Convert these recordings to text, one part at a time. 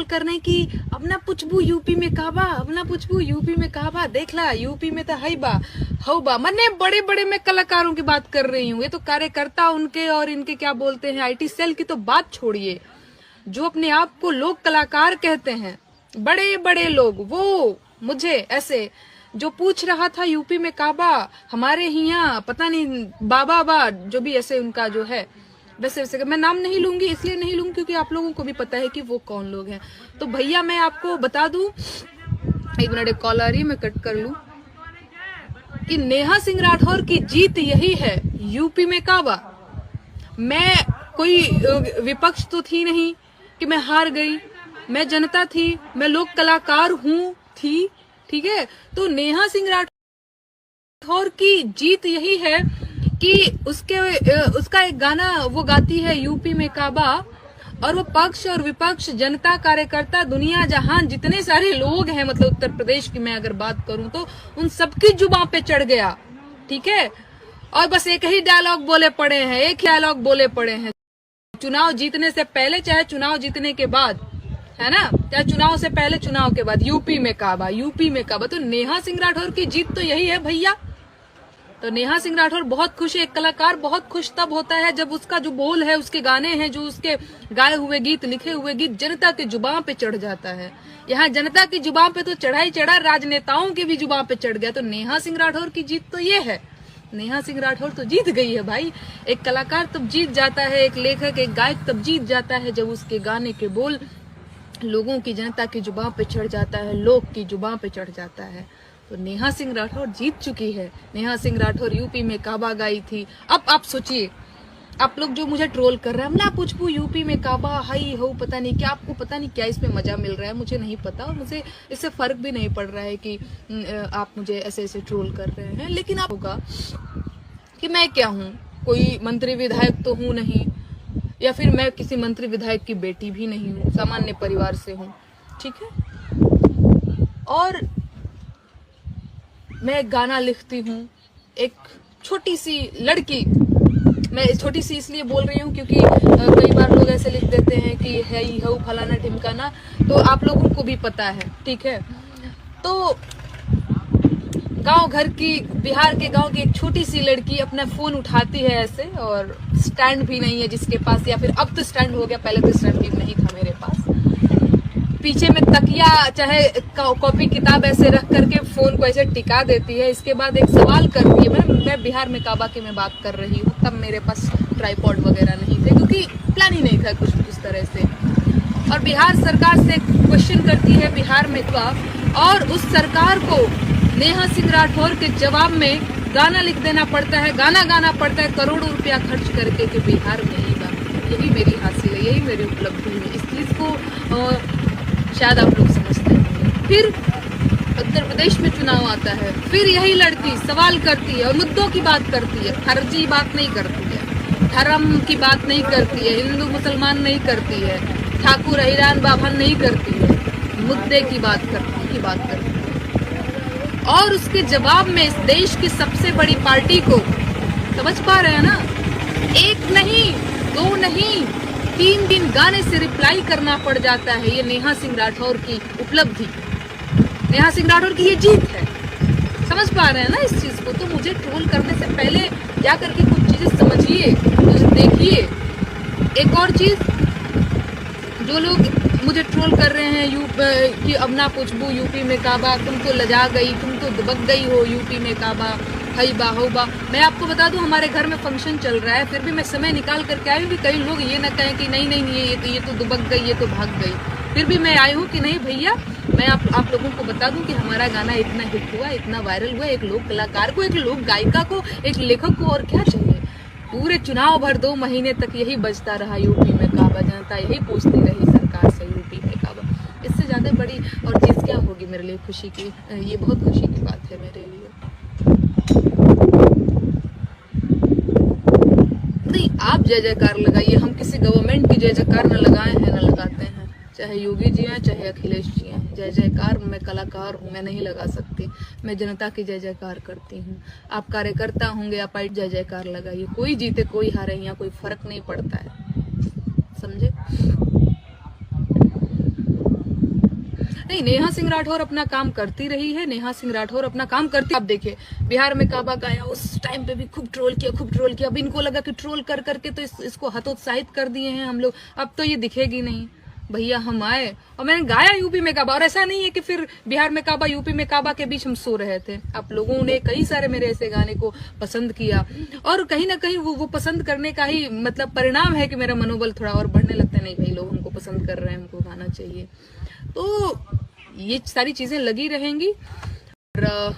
करने की, अपना पुछबू यूपी में काबा, अपना पुछबू यूपी में काबा, देख ला यूपी में तो है बा हो बा। मैंने बड़े बड़े मैं कलाकारों की बात कर रही हूँ, ये तो कार्यकर्ता उनके और इनके क्या बोलते हैं आईटी सेल की तो बात छोड़िए। जो अपने आप को लोग कलाकार कहते हैं, बड़े बड़े लोग, वो मुझे ऐसे जो पूछ रहा था यूपी में काबा, हमारे यहाँ पता नहीं बाबा बा, जो भी ऐसे उनका जो है, वैसे वैसे मैं नाम नहीं लूंगी, इसलिए नहीं लूंगी क्योंकि आप लोगों को भी पता है कि वो कौन लोग हैं। तो भैया मैं आपको बता दूं, एक मिनट, एक कॉल आ रही है, मैं कट कर लूं, कि नेहा सिंह राठौर की जीत यही है, यूपी में काबा। मैं कोई विपक्ष तो थी नहीं कि मैं हार गई, मैं जनता थी, मैं लोक कलाकार हूं थी, ठीक है। तो नेहा सिंह राठौर की जीत यही है कि उसका एक गाना वो गाती है यूपी में काबा, और वो पक्ष और विपक्ष, जनता, कार्यकर्ता, दुनिया जहान जितने सारे लोग हैं, मतलब उत्तर प्रदेश की मैं अगर बात करूं तो उन सबकी जुबान पे चढ़ गया, ठीक है। और बस एक ही डायलॉग बोले पड़े हैं, एक ही डायलॉग बोले पड़े हैं, चुनाव जीतने से पहले चाहे चुनाव जीतने के बाद, है ना, चाहे चुनाव से पहले चुनाव के बाद, यूपी में काबा, यूपी में काबा। तो नेहा सिंह राठौर की जीत तो यही है भैया। तो नेहा सिंह राठौर बहुत खुश है। एक कलाकार बहुत खुश तब होता है जब उसका जो बोल है, उसके गाने हैं, जो उसके गाए हुए गीत, लिखे हुए गीत जनता के जुबान पे चढ़ जाता है। यहाँ जनता की जुबान पे तो चढ़ा ही चढ़ा, राजनेताओं की भी जुबान पे चढ़ गया। तो नेहा सिंह राठौर की जीत तो ये है, नेहा सिंह राठौर तो जीत गई है भाई। एक कलाकार तब जीत जाता है, एक लेखक, एक गायक तब जीत जाता है जब उसके गाने के बोल लोगों की, जनता की जुबान पे चढ़ जाता है, लोग की जुबान पे चढ़ जाता है। तो नेहा सिंह राठौर जीत चुकी है। नेहा सिंह राठौर यूपी में काबा गाई थी। अब आप सोचिए, आप लोग जो मुझे ट्रोल कर रहे हैं, ना पूछू यूपी में काबा हाई हो, पता नहीं क्या, आपको पता नहीं क्या इसमें मजा मिल रहा है, मुझे नहीं पता, और मुझे इससे फर्क भी नहीं पड़ रहा है कि आप मुझे ऐसे ऐसे ट्रोल कर रहे हैं। लेकिन आप होगा कि मैं क्या हूँ, कोई मंत्री विधायक तो हूँ नहीं, या फिर मैं किसी मंत्री विधायक की बेटी भी नहीं हूँ, सामान्य परिवार से हूँ, ठीक है। और मैं एक गाना लिखती हूँ, एक छोटी सी लड़की, मैं छोटी सी इसलिए बोल रही हूँ क्योंकि कई बार लोग ऐसे लिख देते हैं कि है ही हो फलाना ढिमकाना, तो आप लोगों को भी पता है, ठीक है। तो गांव घर की, बिहार के गांव की एक छोटी सी लड़की अपना फोन उठाती है ऐसे, और स्टैंड भी नहीं है जिसके पास, या फिर अब तो स्टैंड हो गया, पहले तो स्टैंड भी नहीं था मेरे पास, पीछे में तकिया चाहे कॉपी किताब ऐसे रख करके फोन को ऐसे टिका देती है। इसके बाद एक सवाल करती है, मैं बिहार में काबा की मैं बात कर रही हूँ, तब मेरे पास ट्राइपॉड वगैरह नहीं थे क्योंकि प्लान ही नहीं था कुछ उस तरह से। और बिहार सरकार से क्वेश्चन करती है बिहार में का, और उस सरकार को नेहा सिंह राठौर के जवाब में गाना लिख देना पड़ता है, गाना गाना पड़ता है करोड़ों रुपया खर्च करके कि बिहार में ही गा। यही मेरी हासिल है, यही मेरी उपलब्धि है। इस चीज को शायद आप लोग समझते हैं। फिर उत्तर प्रदेश में चुनाव आता है, फिर यही लड़की सवाल करती है और मुद्दों की बात करती है, फर्जी बात नहीं करती है, धर्म की बात नहीं करती है, हिंदू मुसलमान नहीं करती है, ठाकुर हिरान बाभन नहीं करती है, मुद्दे की बात करती है। और उसके जवाब में इस देश की सबसे बड़ी पार्टी को, समझ पा रहे हैं ना, एक नहीं, दो नहीं, 3 दिन गाने से रिप्लाई करना पड़ जाता है। ये नेहा सिंह राठौर की उपलब्धि, नेहा सिंह राठौर की ये जीत है। समझ पा रहे हैं ना इस चीज को। तो मुझे ट्रोल करने से पहले जा करके कुछ चीजें समझिए, कुछ देखिए। एक और चीज, जो लोग मुझे ट्रोल कर रहे हैं कि अब ना पूछबू यूपी में काबा, तुम तो लजा गई, तुम तो दुबक गई हो यूपी में काबा, हई बा हो बा। मैं आपको बता दूं, हमारे घर में फंक्शन चल रहा है, फिर भी मैं समय निकाल करके आई हूँ कि कई लोग ये ना कहें कि नहीं नहीं ये तो दुबक गई, ये तो भाग गई। फिर भी मैं आई हूँ कि नहीं भैया, मैं आप लोगों को बता दूं कि हमारा गाना इतना हिट हुआ, इतना वायरल हुआ। एक लोक कलाकार को, एक लोक गायिका को, एक लेखक को और क्या चाहिए। पूरे चुनाव भर 2 महीने तक यही बजता रहा यूपी में काबा, जनता यही पूछती रही सरकार से यूपी में काबा। इससे ज्यादा बड़ी और चीज क्या होगी मेरे लिए खुशी की। ये बहुत खुशी की बात है मेरे लिए। नहीं, आप जय जयकार लगाइए, हम किसी गवर्नमेंट की जय जयकार न लगाए हैं न लगाते हैं, चाहे योगी जी हैं चाहे अखिलेश जी हैं। जय जयकार मैं कलाकार हूँ, मैं नहीं लगा सकती, मैं जनता की जय जयकार करती हूँ। आप कार्यकर्ता होंगे, आप जय जयकार लगाइए, कोई जीते कोई हारे, यहाँ कोई फर्क नहीं पड़ता है, समझे। नहीं, नेहा सिंह राठौर अपना काम करती रही है, नेहा सिंह राठौर अपना काम करती। आप देखिए बिहार में काबा गाया, उस टाइम पे भी खूब ट्रोल किया। अब इनको लगा कि ट्रोल कर करके तो इसको हतोत्साहित कर दिए हैं हम लोग, अब तो ये दिखेगी नहीं। भैया हम आए और मैंने गाया यूपी में काबा, और ऐसा नहीं है कि फिर बिहार में काबा यूपी में काबा के बीच हम सो रहे थे। आप लोगों ने कई सारे मेरे ऐसे गाने को पसंद किया, और कहीं ना कहीं वो पसंद करने का ही मतलब परिणाम है कि मेरा मनोबल थोड़ा और बढ़ने लगता है। नहीं भाई, लोग हमको पसंद कर रहे हैं, हमको गाना चाहिए। तो ये सारी चीजें लगी रहेंगी। और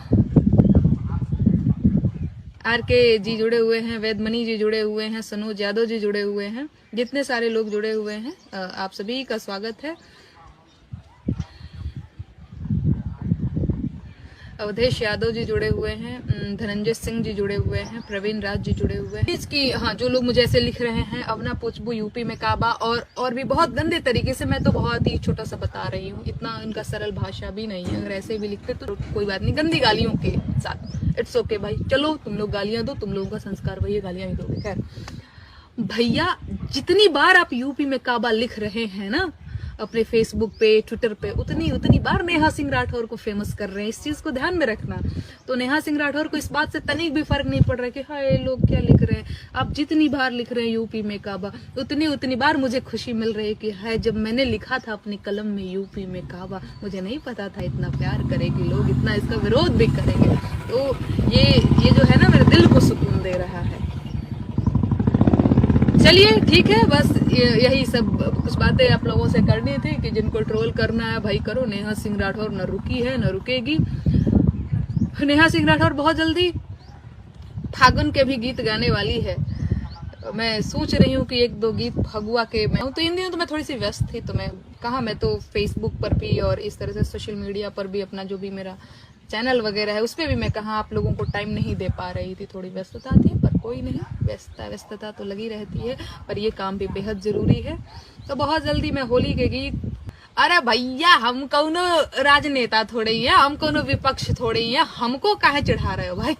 RK जी जुड़े हुए हैं, वेदमणि जी जुड़े हुए हैं, सनोज यादव जी जुड़े हुए हैं, जितने सारे लोग जुड़े हुए हैं आप सभी का स्वागत है। अवधेश यादव जी जुड़े हुए हैं, धनंजय सिंह जी जुड़े हुए हैं, प्रवीण राज जी जुड़े हुए हैं। इसकी हाँ, जो लोग मुझे ऐसे लिख रहे हैं, अवना पुचबू यूपी में काबा, और भी बहुत गंदे तरीके से, मैं तो बहुत ही छोटा सा बता रही हूँ, इतना इनका सरल भाषा भी नहीं है। अगर ऐसे भी लिखते तो कोई बात नहीं, गंदी गालियों के साथ इट्स ओके भाई, चलो तुम लोग गालियां दो, तुम लोगों का संस्कार वही, गालियां ही दोगे। खैर भैया, जितनी बार आप यूपी में काबा लिख रहे हैं ना अपने फेसबुक पे, ट्विटर पे, उतनी बार नेहा सिंह राठौर को फेमस कर रहे हैं। इस चीज को ध्यान में रखना। तो नेहा सिंह राठौर को इस बात से तनिक भी फर्क नहीं पड़ रहा है कि हाय लोग क्या लिख रहे हैं। आप जितनी बार लिख रहे हैं यूपी में काबा, उतनी बार मुझे खुशी मिल रही है कि हाय, जब मैंने लिखा था अपनी कलम में यूपी में काबा, मुझे नहीं पता था इतना प्यार करेगी लोग, इतना इसका विरोध भी करेंगे। तो ये जो है ना, मेरे दिल को सुकून दे रहा है। चलिए ठीक है, बस यही सब कुछ बातें आप लोगों से करनी थी कि जिनको ट्रोल करना है भाई करो। नेहा सिंह राठौर न रुकी है न रुकेगी। नेहा सिंह राठौर बहुत जल्दी फागुन के भी गीत गाने वाली है। मैं सोच रही हूँ कि 1-2 गीत फगुआ के, मैं तो इन दिनों तो मैं थोड़ी सी व्यस्त थी, तो मैं तो फेसबुक पर भी और इस तरह से सोशल मीडिया पर भी अपना जो भी मेरा चैनल वगैरह है उसपे भी मैं कहाँ आप लोगों को टाइम नहीं दे पा रही थी, थोड़ी व्यस्तता थी। पर कोई नहीं, व्यस्तता तो लगी रहती है, पर ये काम भी बेहद जरूरी है। तो बहुत जल्दी मैं होली के गीत, अरे भैया हम कौनो राजनेता थोड़े ही है, हम कौनो विपक्ष थोड़े ही है, हमको काहे चढ़ा रहे हो भाई।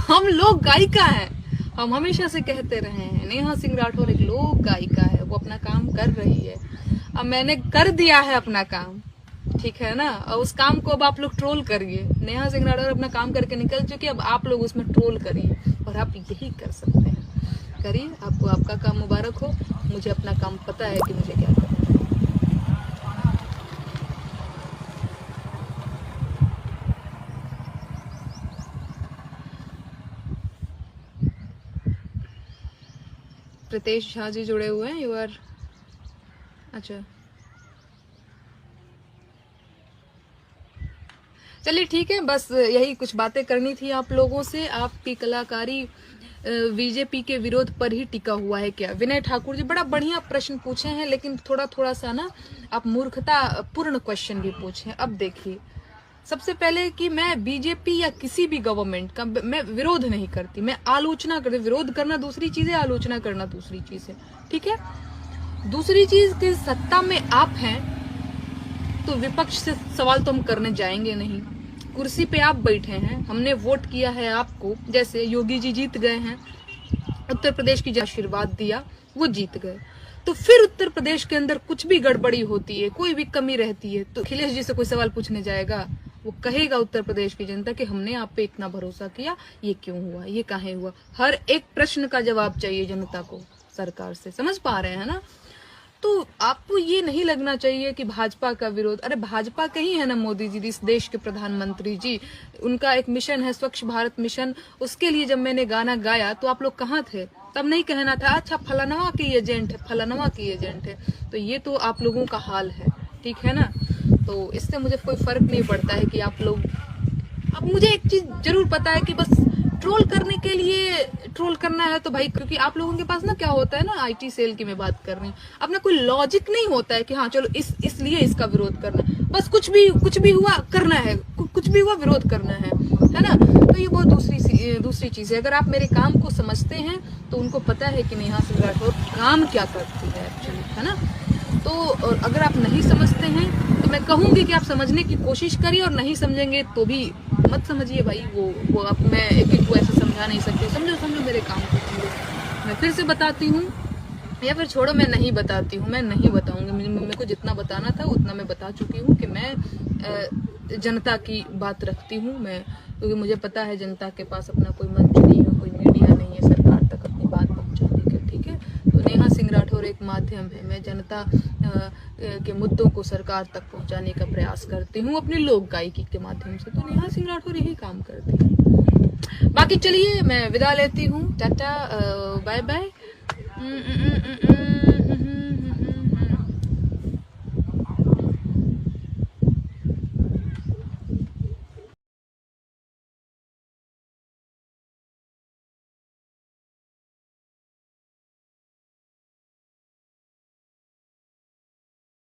हम लोग गायिका है, हम हमेशा से कहते रहे हैं नेहा सिंह राठौर एक लोक गायिका है, वो अपना काम कर रही है। अब मैंने कर दिया है अपना काम, ठीक है ना, और उस काम को अब आप लोग ट्रोल करिए। नेहा सिंह राठौर अपना काम करके निकल चुकी है, अब आप लोग उसमें ट्रोल करिए, और आप यही कर सकते हैं, करिए। आपको आपका काम मुबारक हो, मुझे अपना काम पता है कि मुझे क्या करना है। प्रीतेश झा जी जुड़े हुए हैं, यू आर, अच्छा चलिए ठीक है, बस यही कुछ बातें करनी थी आप लोगों से। आपकी कलाकारी बीजेपी के विरोध पर ही टिका हुआ है क्या? विनय ठाकुर जी बड़ा बढ़िया प्रश्न पूछे हैं, लेकिन थोड़ा सा ना आप मूर्खता पूर्ण क्वेश्चन भी पूछे। अब देखिए, सबसे पहले कि मैं बीजेपी या किसी भी गवर्नमेंट का मैं विरोध नहीं करती, मैं आलोचना करती। विरोध करना दूसरी चीज है, आलोचना करना दूसरी चीज है, ठीक है। दूसरी चीज कि सत्ता में आप हैं तो विपक्ष से सवाल तो हम करने जाएंगे नहीं। कुर्सी पे आप बैठे हैं, हमने वोट किया है आपको, जैसे योगी जी जीत गए हैं, उत्तर प्रदेश की जो आशीर्वाद दिया वो जीत गए। तो फिर उत्तर प्रदेश के अंदर कुछ भी गड़बड़ी होती है, कोई भी कमी रहती है, तो अखिलेश जी से कोई सवाल पूछने जाएगा? वो कहेगा उत्तर प्रदेश की जनता कि हमने आप पे इतना भरोसा किया, ये क्यों हुआ, ये काहे हुआ। हर एक प्रश्न का जवाब चाहिए जनता को सरकार से, समझ पा रहे हैं ना। तो आपको ये नहीं लगना चाहिए कि भाजपा का विरोध, अरे भाजपा के ही है ना मोदी जी, इस देश के प्रधानमंत्री जी, उनका एक मिशन है स्वच्छ भारत मिशन। उसके लिए जब मैंने गाना गाया तो आप लोग कहाँ थे? तब नहीं कहना था अच्छा फलानवा की एजेंट है, फलानवा की एजेंट है। तो ये तो आप लोगों का हाल है, ठीक है ना। तो इससे मुझे कोई फर्क नहीं पड़ता है कि आप लोग, अब मुझे एक चीज जरूर पता है कि बस ट्रोल करने के लिए ट्रोल करना है तो भाई, क्योंकि आप लोगों के पास ना क्या होता है ना, आईटी सेल की मैं बात कर रही हूँ, अपना कोई लॉजिक नहीं होता है कि हाँ चलो इसलिए इसका विरोध करना है, बस कुछ भी हुआ करना है, कुछ भी हुआ विरोध करना है ना। तो ये बहुत दूसरी चीज है। अगर आप मेरे काम को समझते हैं तो उनको पता है कि नेहा सिंह राठौर काम क्या करती है एक्चुअली, है ना। तो और अगर आप नहीं समझते हैं तो मैं कहूंगी कि आप समझने की कोशिश करिए, और नहीं समझेंगे तो भी मत समझिए भाई। वो अब मैं एक को ऐसे समझा नहीं सकती, समझो मेरे काम को। मैं फिर से बताती हूँ, या फिर छोड़ो, मैं नहीं बताती हूँ, मैं नहीं बताऊंगी। मेरे को जितना बताना था उतना मैं बता चुकी हूँ कि मैं जनता की बात रखती हूँ मैं, क्योंकि मुझे पता है जनता के पास अपना कोई मंच नहीं है, कोई मीडिया नहीं है सरकार तक अपनी बात पहुँचाने के। ठीक है, तो नेहा सिंह राठौर एक माध्यम है, मैं जनता के मुद्दों को सरकार तक पहुँचाने का प्रयास करती हूँ अपनी लोक गायकी के माध्यम से। तो नेहा सिंह राठौर यही काम करती है। बाकी चलिए मैं विदा लेती हूँ, टाटा, बाय बाय।